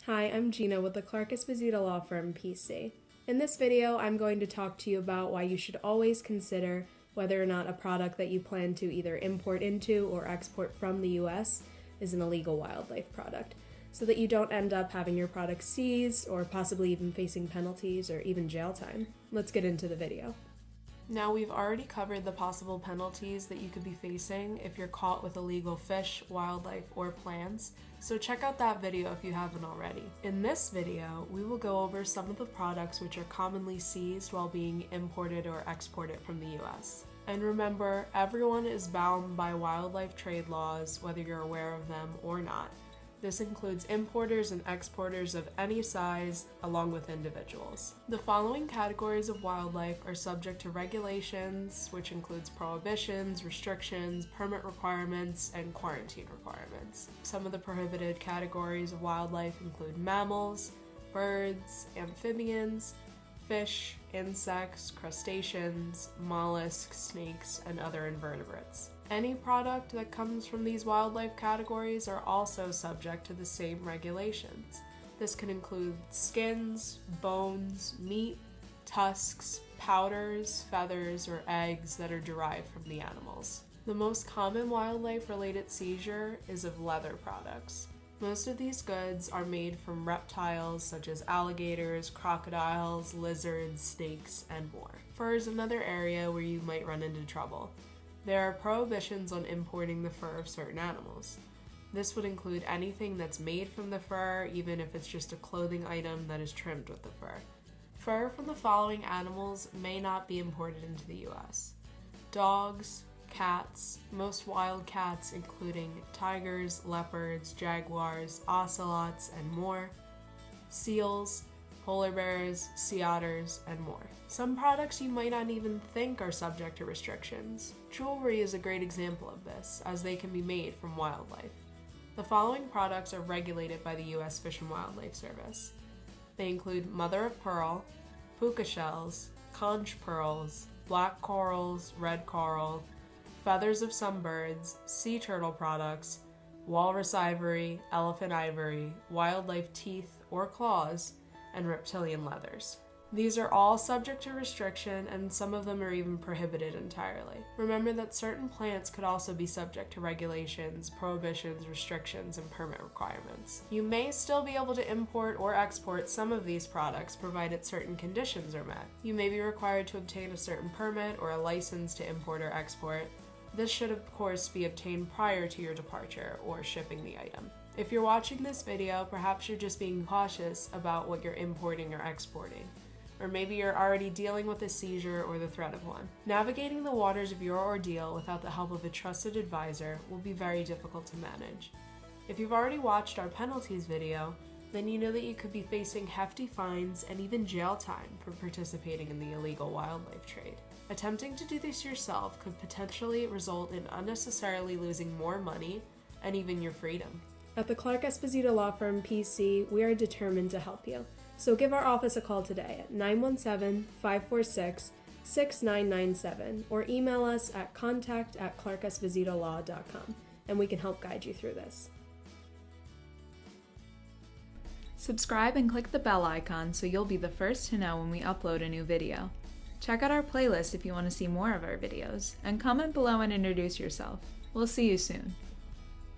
Hi, I'm Gina with the Clark-Esposito law firm PC. In this video, I'm going to talk to you about why you should always consider whether or not a product that you plan to either import into or export from the US is an illegal wildlife product, so that you don't end up having your product seized or possibly even facing penalties or even jail time. Let's get into the video. Now, we've already covered the possible penalties that you could be facing if you're caught with illegal fish, wildlife, or plants, so check out that video if you haven't already. In this video, we will go over some of the products which are commonly seized while being imported or exported from the US. And remember, everyone is bound by wildlife trade laws, whether you're aware of them or not. This includes importers and exporters of any size, along with individuals. The following categories of wildlife are subject to regulations, which includes prohibitions, restrictions, permit requirements, and quarantine requirements. Some of the prohibited categories of wildlife include mammals, birds, amphibians, fish, insects, crustaceans, mollusks, snakes, and other invertebrates. Any product that comes from these wildlife categories are also subject to the same regulations. This can include skins, bones, meat, tusks, powders, feathers, or eggs that are derived from the animals. The most common wildlife-related seizure is of leather products. Most of these goods are made from reptiles such as alligators, crocodiles, lizards, snakes, and more. Fur is another area where you might run into trouble. There are prohibitions on importing the fur of certain animals. This would include anything that's made from the fur, even if it's just a clothing item that is trimmed with the fur. Fur from the following animals may not be imported into the US: dogs, cats, most wild cats including tigers, leopards, jaguars, ocelots, and more, seals, polar bears, sea otters, and more. Some products you might not even think are subject to restrictions. Jewelry is a great example of this, as they can be made from wildlife. The following products are regulated by the U.S. Fish and Wildlife Service. They include mother of pearl, puka shells, conch pearls, black corals, red coral, feathers of some birds, sea turtle products, walrus ivory, elephant ivory, wildlife teeth or claws, and reptilian leathers. These are all subject to restriction, and some of them are even prohibited entirely. Remember that certain plants could also be subject to regulations, prohibitions, restrictions, and permit requirements. You may still be able to import or export some of these products provided certain conditions are met. You may be required to obtain a certain permit or a license to import or export. This should of course be obtained prior to your departure or shipping the item. If you're watching this video, perhaps you're just being cautious about what you're importing or exporting. Or maybe you're already dealing with a seizure or the threat of one. Navigating the waters of your ordeal without the help of a trusted advisor will be very difficult to manage. If you've already watched our penalties video, then you know that you could be facing hefty fines and even jail time for participating in the illegal wildlife trade. Attempting to do this yourself could potentially result in unnecessarily losing more money and even your freedom. At the Clark-Esposito law firm PC, we are determined to help you. So give our office a call today at 917-546-6997 or email us at contact@clarkespositolaw.com and we can help guide you through this. Subscribe and click the bell icon so you'll be the first to know when we upload a new video. Check out our playlist if you want to see more of our videos, and comment below and introduce yourself. We'll see you soon.